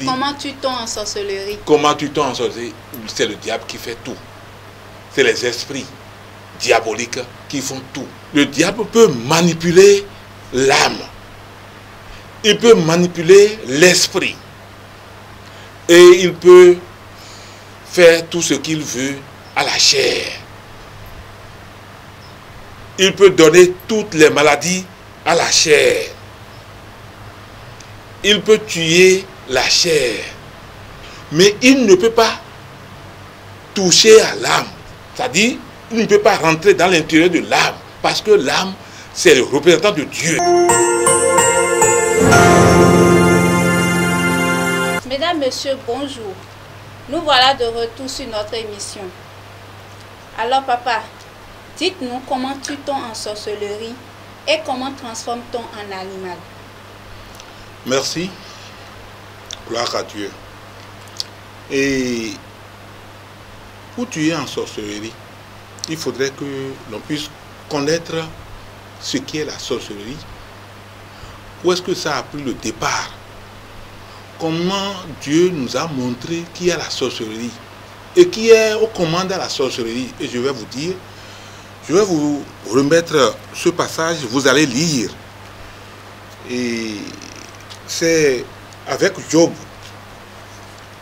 Comment tue-t-on en sorcellerie? Comment tue-t-on en sorcellerie? C'est le diable qui fait tout. C'est les esprits diaboliques qui font tout. Le diable peut manipuler l'âme. Il peut manipuler l'esprit. Et il peut faire tout ce qu'il veut à la chair. Il peut donner toutes les maladies à la chair. Il peut tuer la chair. Mais il ne peut pas toucher à l'âme. C'est-à-dire, il ne peut pas rentrer dans l'intérieur de l'âme. Parce que l'âme, c'est le représentant de Dieu. Mesdames, Messieurs, bonjour. Nous voilà de retour sur notre émission. Alors papa, dites-nous comment tue-t-on en sorcellerie et comment transforme-t-on en animal? Merci. Gloire à Dieu. Et pour tuer en sorcellerie, il faudrait que l'on puisse connaître ce qu'est la sorcellerie. Où est-ce que ça a pris le départ? Comment Dieu nous a montré qui est la sorcellerie et qui est aux commandes à la sorcellerie. Et je vais vous dire, je vais vous remettre ce passage, vous allez lire. Et c'est avec Job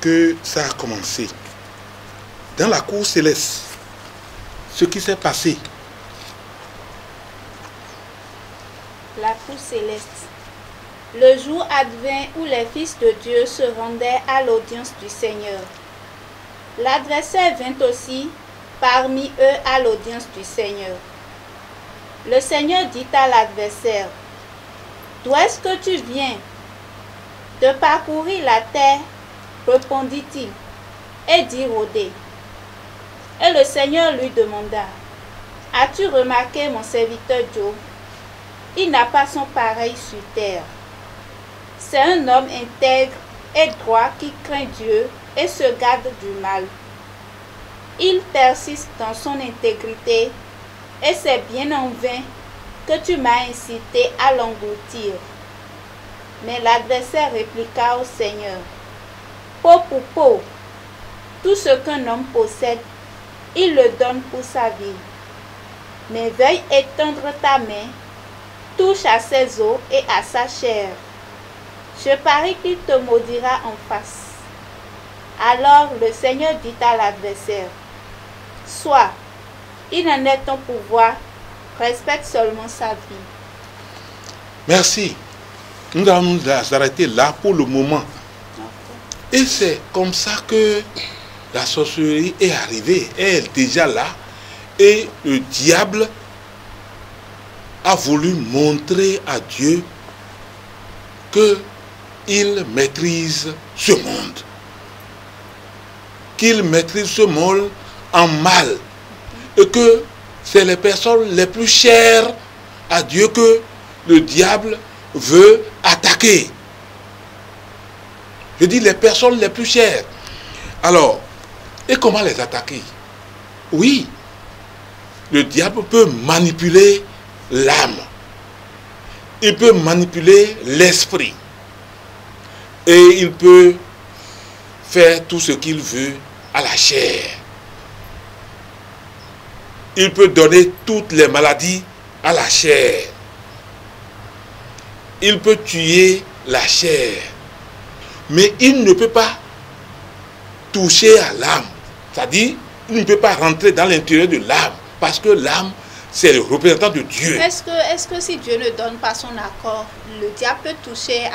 que ça a commencé. Dans la cour céleste, ce qui s'est passé. La cour céleste. Le jour advint où les fils de Dieu se rendaient à l'audience du Seigneur. L'adversaire vint aussi parmi eux à l'audience du Seigneur. Le Seigneur dit à l'adversaire, « D'où est-ce que tu viens? De parcourir la terre, répondit-il, et d'y rôder. » Et le Seigneur lui demanda, « As-tu remarqué mon serviteur Job? Il n'a pas son pareil sur terre. C'est un homme intègre et droit qui craint Dieu et se garde du mal. Il persiste dans son intégrité et c'est bien en vain que tu m'as incité à l'engloutir. » Mais l'adversaire répliqua au Seigneur, « Peau pour peau, tout ce qu'un homme possède, il le donne pour sa vie. Mais veuille étendre ta main, touche à ses os et à sa chair. Je parie qu'il te maudira en face. » Alors le Seigneur dit à l'adversaire, « Sois, il en est ton pouvoir, respecte seulement sa vie. » Merci. Nous allons nous arrêter là pour le moment. Et c'est comme ça que la sorcellerie est arrivée. Elle est déjà là. Et le diable a voulu montrer à Dieu qu'il maîtrise ce monde. Qu'il maîtrise ce monde en mal. Et que c'est les personnes les plus chères à Dieu que le diable veut attaquer. Je dis les personnes les plus chères. Alors, et comment les attaquer? Oui, le diable peut manipuler l'âme. Il peut manipuler l'esprit. Et il peut faire tout ce qu'il veut à la chair. Il peut donner toutes les maladies à la chair. Il peut tuer la chair. Mais il ne peut pas toucher à l'âme. C'est-à-dire, il ne peut pas rentrer dans l'intérieur de l'âme. Parce que l'âme, c'est le représentant de Dieu. Est-ce que si Dieu ne donne pas son accord, le diable peut toucher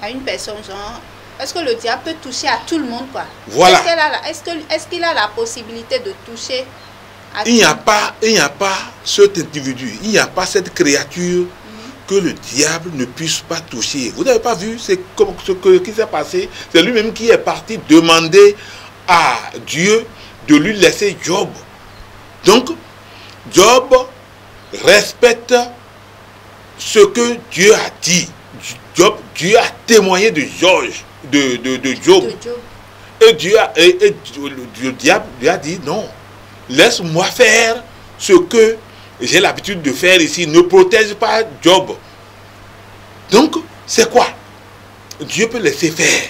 à une personne, genre, est-ce que le diable peut toucher à tout le monde, quoi? Voilà. Est-ce qu'il a la possibilité de toucher à Il n'y a pas cet individu, il n'y a pas cette créature que le diable ne puisse pas toucher. Vous n'avez pas vu ce qui s'est passé? C'est lui-même qui est parti demander à Dieu de lui laisser Job. Donc, Job respecte ce que Dieu a dit. Dieu a témoigné de Job. Et le diable lui a dit, non, laisse-moi faire ce que j'ai l'habitude de faire ici. Ne protège pas Job. Donc, c'est quoi? Dieu peut laisser faire.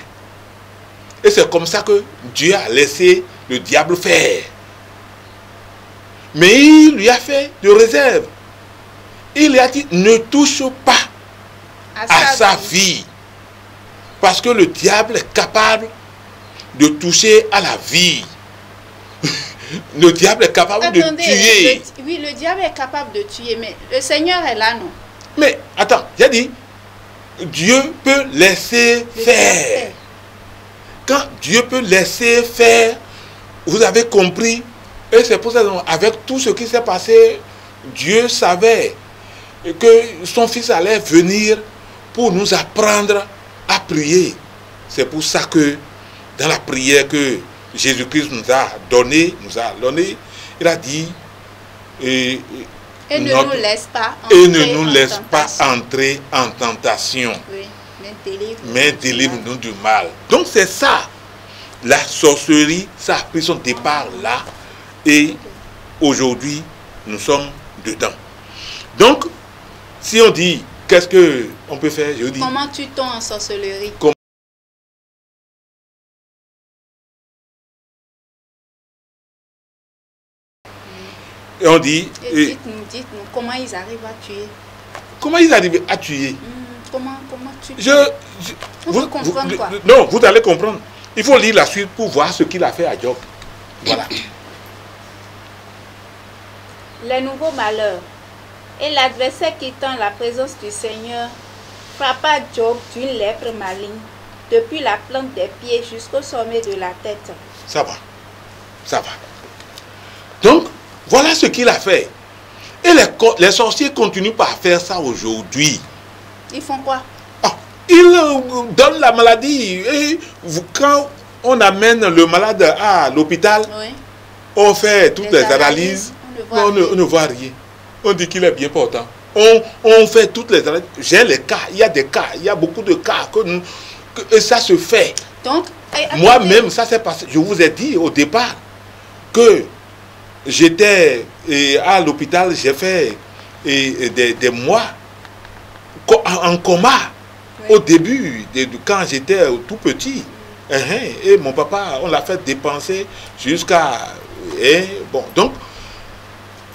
Et c'est comme ça que Dieu a laissé le diable faire. Mais il lui a fait de réserve. Il lui a dit, ne touche pas à sa vie. Parce que le diable est capable de toucher à la vie. Le diable est capable de tuer. Oui, le diable est capable de tuer, mais le Seigneur est là, non? Mais attends, j'ai dit, Dieu peut laisser faire. Quand Dieu peut laisser faire, vous avez compris. Et c'est pour ça qu'avec tout ce qui s'est passé, Dieu savait que son Fils allait venir pour nous apprendre à prier. C'est pour ça que dans la prière que Jésus-Christ nous a donné, il a dit et ne nous laisse pas entrer en tentation. Oui, mais délivre-nous du mal. Donc c'est ça. La sorcellerie, ça a pris son départ là. Et aujourd'hui, nous sommes dedans. Donc, si on dit, qu'est-ce qu'on peut faire? Je dis, comment tue-t-on en sorcellerie? Et on dit... Dites-nous, comment ils arrivent à tuer? Comment ils arrivent à tuer? Comment tuer? Vous comprenez quoi? Non, vous allez comprendre. Il faut lire la suite pour voir ce qu'il a fait à Job. Voilà. Les nouveaux malheurs. Et l'adversaire quittant la présence du Seigneur frappa Job d'une lèpre maligne, depuis la plante des pieds jusqu'au sommet de la tête. Ça va. Ça va. Donc, voilà ce qu'il a fait. Et les sorciers continuent par faire ça aujourd'hui. Ils font quoi? Ils donnent la maladie. Et quand on amène le malade à l'hôpital, oui, on fait toutes les analyses, on ne voit rien. On dit qu'il est bien portant. On fait toutes les analyses. J'ai les cas, il y a des cas, il y a beaucoup de cas et ça se fait. Donc, moi-même, ça s'est passé. Je vous ai dit au départ que j'étais à l'hôpital, j'ai fait des mois en coma. Oui. Au début, quand j'étais tout petit. Et mon papa, on l'a fait dépenser jusqu'à... bon, donc,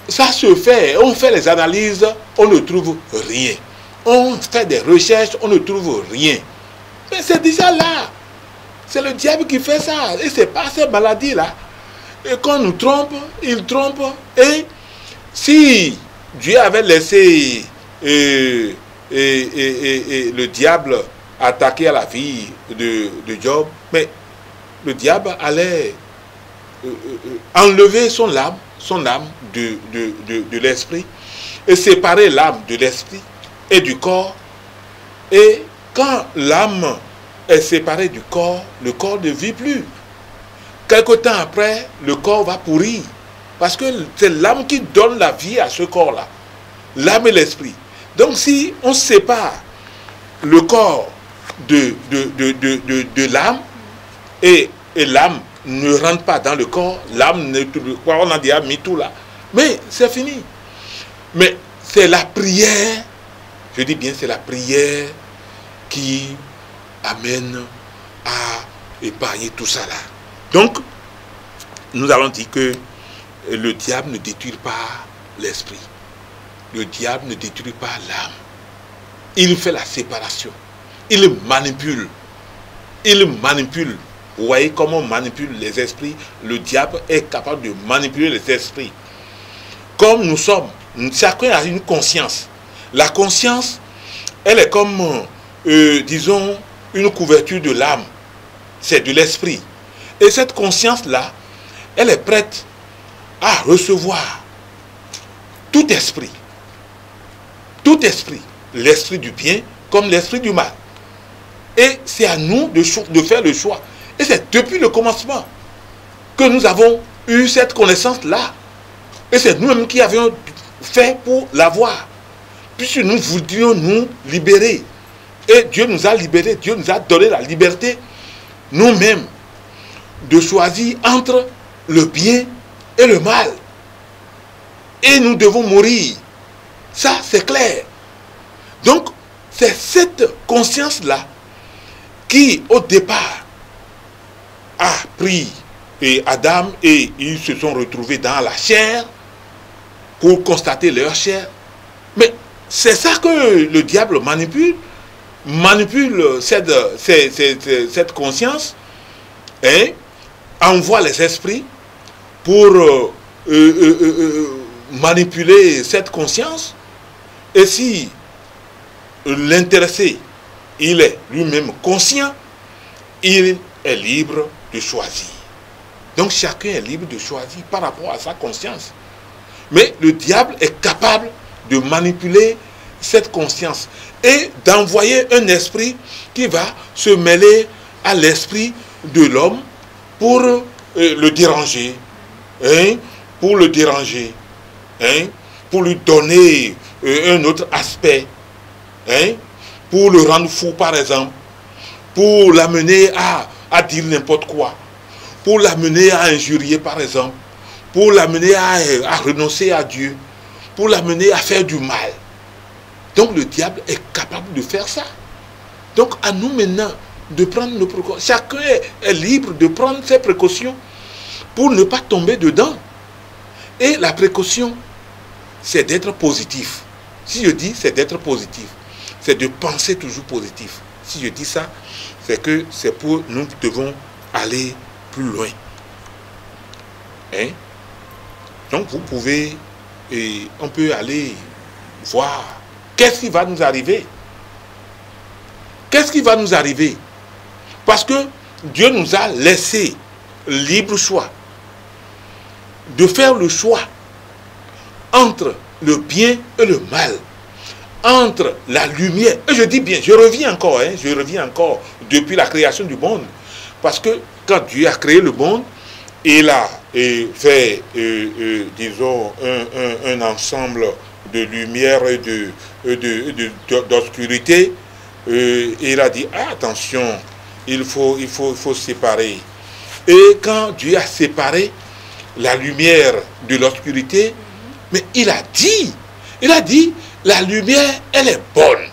ça se fait. On fait les analyses, on ne trouve rien. On fait des recherches, on ne trouve rien. Mais c'est déjà là. C'est le diable qui fait ça. Et c'est pas cette maladie-là. Et quand on nous trompe, il trompe. Et si Dieu avait laissé le diable attaquer à la vie de Job, mais le diable allait enlever son âme de l'esprit et séparer l'âme de l'esprit et du corps. Et quand l'âme est séparée du corps, le corps ne vit plus. Quelque temps après, le corps va pourrir. Parce que c'est l'âme qui donne la vie à ce corps-là. L'âme et l'esprit. Donc si on sépare le corps de l'âme et l'âme ne rentre pas dans le corps, l'âme ne... On a déjà mis tout là. Mais c'est fini. Mais c'est la prière, je dis bien c'est la prière qui amène à épargner tout ça là. Donc, nous allons dire que le diable ne détruit pas l'esprit. Le diable ne détruit pas l'âme. Il fait la séparation. Il manipule. Il manipule. Vous voyez comment on manipule les esprits? Le diable est capable de manipuler les esprits. Comme nous sommes, chacun a une conscience. La conscience, elle est comme, disons, une couverture de l'âme. C'est de l'esprit. Et cette conscience-là, elle est prête à recevoir tout esprit. Tout esprit. L'esprit du bien comme l'esprit du mal. Et c'est à nous de faire le choix. Et c'est depuis le commencement que nous avons eu cette connaissance-là. Et c'est nous-mêmes qui avions fait pour l'avoir. Puisque nous voulions nous libérer. Et Dieu nous a libérés. Dieu nous a donné la liberté nous-mêmes de choisir entre le bien et le mal. Et nous devons mourir. Ça, c'est clair. Donc, c'est cette conscience-là qui au départ a pris Adam et ils se sont retrouvés dans la chair pour constater leur chair. Mais c'est ça que le diable manipule cette conscience, hein, envoie les esprits pour manipuler cette conscience. Et si l'intéressé, il est lui-même conscient, il est libre de choisir. Donc chacun est libre de choisir par rapport à sa conscience. Mais le diable est capable de manipuler cette conscience et d'envoyer un esprit qui va se mêler à l'esprit de l'homme pour le déranger, hein, pour le déranger, hein, pour lui donner un autre aspect, hein, pour le rendre fou par exemple, pour l'amener à dire n'importe quoi, pour l'amener à injurier par exemple, pour l'amener à renoncer à Dieu, pour l'amener à faire du mal. Donc le diable est capable de faire ça. Donc à nous maintenant de prendre nos précautions. Chacun est libre de prendre ses précautions pour ne pas tomber dedans. Et la précaution, c'est d'être positif. Si je dis c'est d'être positif, c'est de penser toujours positif. Si je dis ça, c'est que c'est pour nous devons aller plus loin. Hein? Donc vous pouvez, on peut aller voir qu'est-ce qui va nous arriver. Qu'est-ce qui va nous arriver? Parce que Dieu nous a laissé libre choix de faire le choix entre le bien et le mal, entre la lumière, et je dis bien, je reviens encore depuis la création du monde, parce que quand Dieu a créé le monde, il a fait, disons, un ensemble de lumière et d'obscurité, il a dit, ah, attention, il faut séparer. Et quand Dieu a séparé la lumière de l'obscurité, mais il a dit, la lumière, elle est bonne.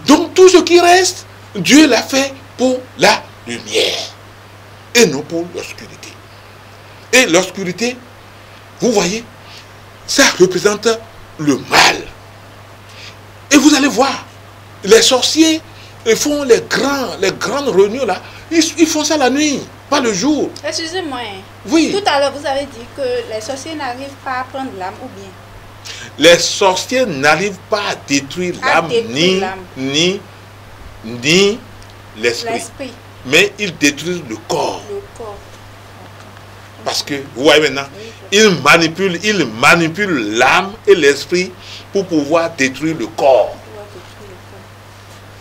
Donc tout ce qui reste, Dieu l'a fait pour la lumière et non pour l'obscurité. Et l'obscurité, vous voyez, ça représente le mal. Et vous allez voir, les sorciers font les grandes réunions là, ils font ça la nuit, pas le jour. Excusez-moi. Oui. Tout à l'heure, vous avez dit que les sorciers n'arrivent pas à prendre l'âme ou bien? Les sorciers n'arrivent pas à détruire l'âme, ni l'esprit. Mais ils détruisent le corps. Le corps. Parce que, vous voyez maintenant, ils manipulent l'âme et l'esprit pour pouvoir détruire le corps.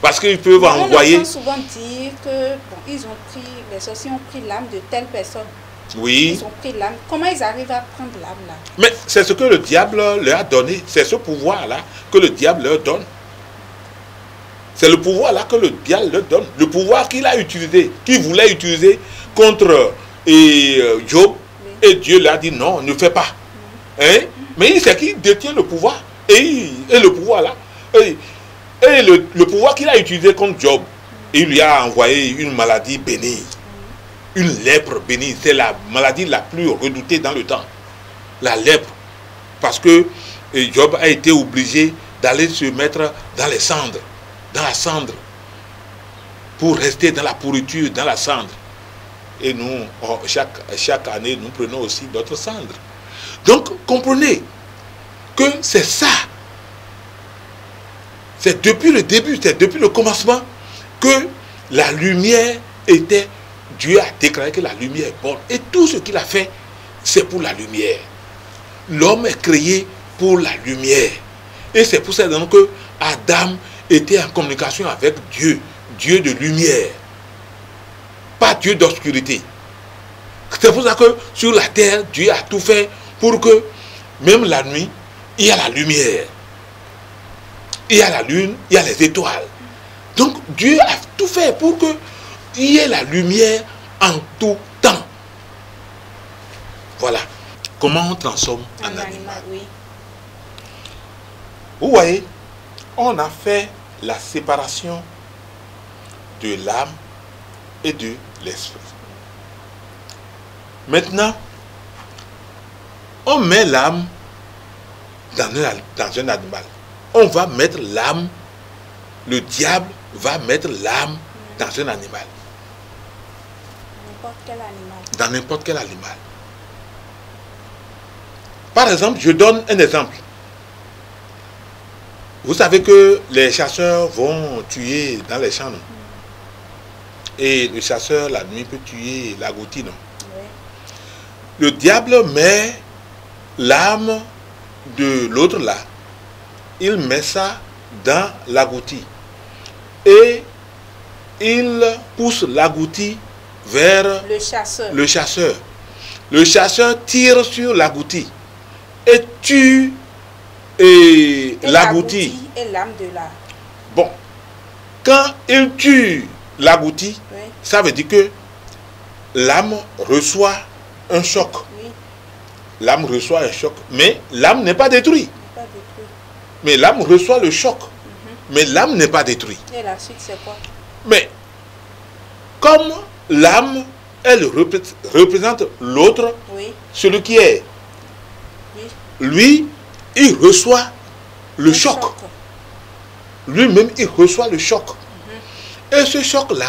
Parce qu'ils peuvent envoyer... On entend souvent dire que les sorciers ont pris l'âme de telle personne. Oui. Ils ont pris l'âme. Comment ils arrivent à prendre l'âme là? Mais c'est ce que le diable leur a donné. C'est ce pouvoir-là que le diable leur donne. C'est le pouvoir-là que le diable leur donne. Le pouvoir qu'il a utilisé, qu'il voulait utiliser contre Job. Oui. Et Dieu lui a dit non, ne fais pas. Hein? Mais il sait qu'il détient le pouvoir. Et le pouvoir-là. Et le pouvoir qu'il a utilisé contre Job, il lui a envoyé une maladie bénie. Une lèpre bénie. C'est la maladie la plus redoutée dans le temps. La lèpre. Parce que Job a été obligé d'aller se mettre dans les cendres. Dans la cendre. Pour rester dans la pourriture, dans la cendre. Et nous, chaque année, nous prenons aussi d'autres cendres. Donc, comprenez que c'est ça. C'est depuis le début, c'est depuis le commencement que la lumière était... Dieu a déclaré que la lumière est bonne. Et tout ce qu'il a fait, c'est pour la lumière. L'homme est créé pour la lumière. Et c'est pour ça que Adam était en communication avec Dieu. Dieu de lumière. Pas Dieu d'obscurité. C'est pour ça que sur la terre, Dieu a tout fait pour que, même la nuit, il y a la lumière. Il y a la lune, il y a les étoiles. Donc Dieu a tout fait pour que il y ait la lumière en tout temps. Voilà. Comment on transforme un animal. Oui. Vous voyez, on a fait la séparation de l'âme et de l'esprit. Maintenant, on met l'âme dans un animal. On va mettre l'âme, le diable va mettre l'âme dans un animal. N'importe quel animal. Dans n'importe quel animal. Par exemple, je donne un exemple. Vous savez que les chasseurs vont tuer dans les champs, non? Et le chasseur, la nuit, peut tuer l'agouti, non? Oui. Le diable met l'âme de l'autre là. Il met ça dans l'agouti. Et il pousse l'agouti vers Le chasseur. le chasseur. Le chasseur tire sur l'agouti et tue l'agouti. Et l'âme de l'âme. Bon, quand il tue l'agouti, Oui. ça veut dire que l'âme reçoit un choc. Oui. L'âme reçoit un choc, mais l'âme n'est pas détruite. Pas détruit. Mais l'âme reçoit le choc, mais l'âme n'est pas détruite. Et la suite, c'est quoi? Mais comme l'âme, elle représente l'autre, Oui. celui qui est, Oui. lui, il reçoit le choc. Lui-même, il reçoit le choc. Et ce choc-là,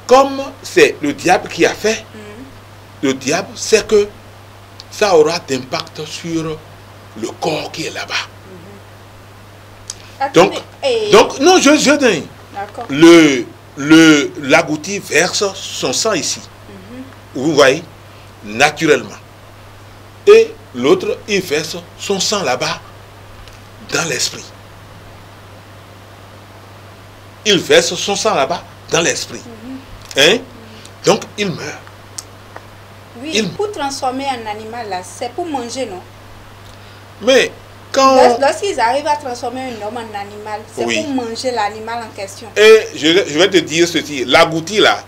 comme c'est le diable qui a fait, le diable sait que ça aura d'impact sur le corps qui est là-bas. Attendez, Donc, non, je dis, d'accord. l'agouti verse son sang ici. Vous voyez, naturellement. Et l'autre, il verse son sang là-bas, dans l'esprit. Il verse son sang là-bas, dans l'esprit. Hein? Donc, il meurt. Oui, pour transformer un animal là, c'est pour manger, non? Mais quand... Lorsqu'ils arrivent à transformer un homme en animal, c'est Oui. pour manger l'animal en question. Et je vais te dire ceci, l'agouti là,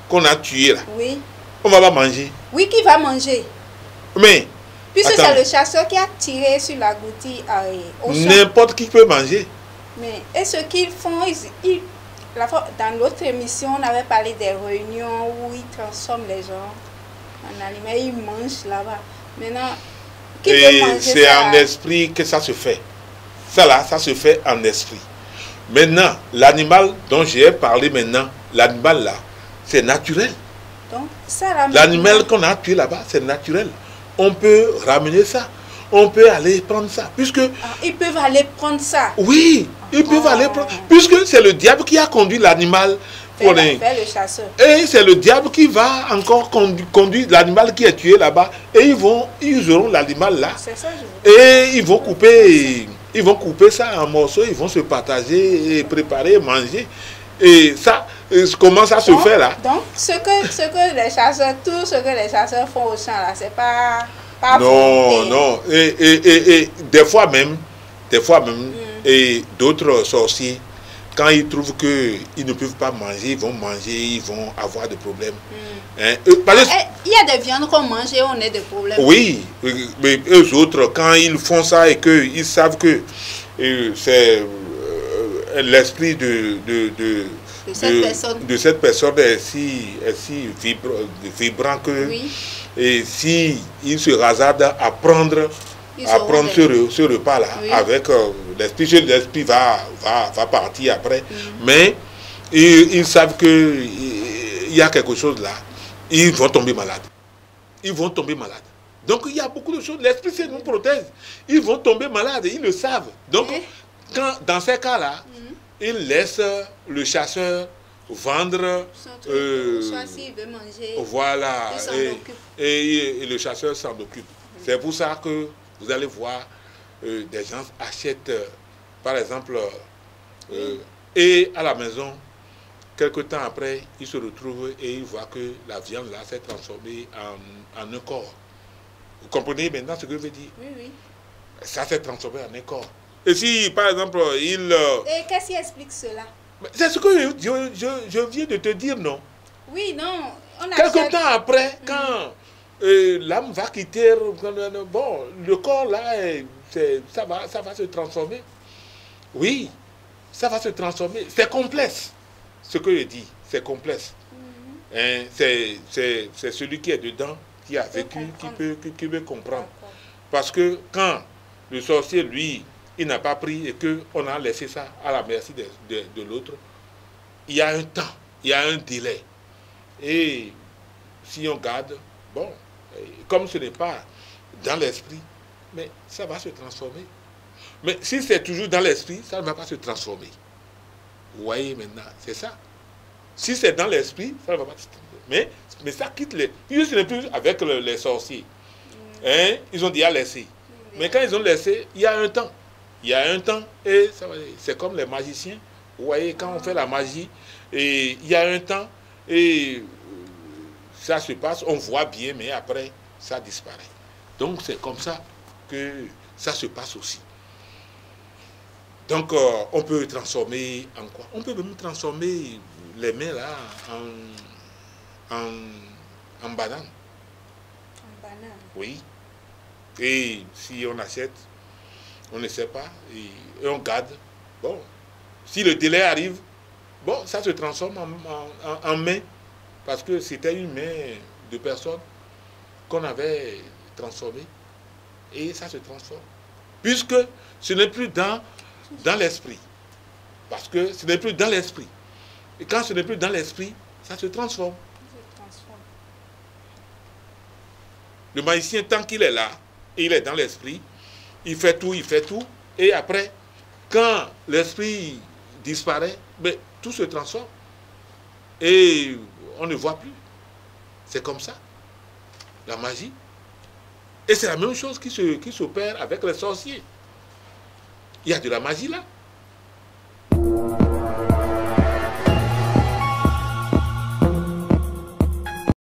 qu'on a tué là, Oui. on va pas manger. Oui, qui va manger? Mais, Puisque attends, c'est le chasseur qui a tiré sur l'agouti au champ. n'importe qui peut manger. Mais, et ce qu'ils font, dans l'autre émission, on avait parlé des réunions où ils transforment les gens en animaux, ils mangent là-bas. Maintenant, qui peut Et manger c'est ça? en esprit que ça se fait. Ça là, ça se fait en esprit. Maintenant, l'animal dont j'ai parlé maintenant, l'animal là, c'est naturel. Donc, ça ramène- L'animal qu'on a tué là-bas, c'est naturel. On peut ramener ça. On peut aller prendre ça. Puisque, Ah, ils peuvent aller prendre ça. oui, ils peuvent aller prendre. Puisque c'est le diable qui a conduit l'animal pour les... Faire le chasseur. Et c'est le diable qui va encore conduire l'animal qui est tué là-bas. Et ils auront l'animal là. C'est ça, je veux dire. Et ils vont couper ça en morceaux. Ils vont se partager et préparer, manger. Et ça, comment ça se fait là? Donc, ce que les chasseurs, tout ce que les chasseurs font au champ là, c'est pas Non, volonté. non. Et des fois même, et d'autres sorciers, quand ils trouvent qu'ils ne peuvent pas manger, ils vont manger, ils vont avoir des problèmes. Hein? Parce que- Il y a des viandes qu'on mange et on a des problèmes. oui, mais eux autres, quand ils font ça et qu'ils savent que c'est l'esprit de cette personne est si vibrant que Oui. et si il se hasarde à prendre ce repas-là, Oui. avec l'esprit va partir après. Mais ils savent qu'il y a quelque chose là. Ils vont tomber malades. Ils vont tomber malades. Donc il y a beaucoup de choses. L'esprit, c'est nous protège. Ils vont tomber malades. Ils le savent. Donc, dans ces cas-là, ils laissent le chasseur vendre. Soit s'il veut manger. Voilà. il s'en occupe. Et le chasseur s'en occupe. C'est pour ça que vous allez voir des gens achètent, par exemple, et à la maison, quelque temps après, ils se retrouvent et ils voient que la viande là s'est transformée en un corps. Vous comprenez maintenant ce que je veux dire? Oui, oui. Ça s'est transformé en un corps. Et si, par exemple, il... Et qu'est-ce qui explique cela? C'est ce que je viens de te dire, non? Oui, non. Quelque temps après, quand l'âme va quitter, bon, le corps là, ça va se transformer. Oui, ça va se transformer. C'est complexe, ce que je dis, c'est complexe. Hein, c'est celui qui est dedans, qui a vécu, qui peut comprendre. Parce que quand le sorcier, lui, il n'a pas pris et qu'on a laissé ça à la merci de l'autre, il y a un temps, il y a un délai. Et si on garde, bon, comme ce n'est pas dans l'esprit, mais ça va se transformer. Mais si c'est toujours dans l'esprit, ça ne va pas se transformer. Vous voyez maintenant, c'est ça. Si c'est dans l'esprit, ça ne va pas se transformer. Mais ça quitte les... Ils ne sont plus avec les sorciers. Hein? Ils ont déjà laissé. Mais quand ils ont laissé, il y a un temps. Il y a un temps et c'est comme les magiciens. Vous voyez, quand on fait la magie, et il y a un temps et ça se passe, on voit bien, mais après, ça disparaît. Donc c'est comme ça que ça se passe aussi. Donc on peut transformer en quoi? On peut même transformer les mains là en banane. En banane. Oui. Et si on achète, on ne sait pas, et on garde. Bon, si le délai arrive, bon, ça se transforme en main, parce que c'était une main de personne qu'on avait transformée, et ça se transforme. Puisque ce n'est plus dans l'esprit. Parce que ce n'est plus dans l'esprit. Et quand ce n'est plus dans l'esprit, ça se transforme. Le magicien, tant qu'il est là, et il est dans l'esprit, il fait tout, et après, quand l'esprit disparaît, mais tout se transforme. Et on ne voit plus. C'est comme ça, la magie. Et c'est la même chose qui s'opère avec les sorciers. Il y a de la magie là.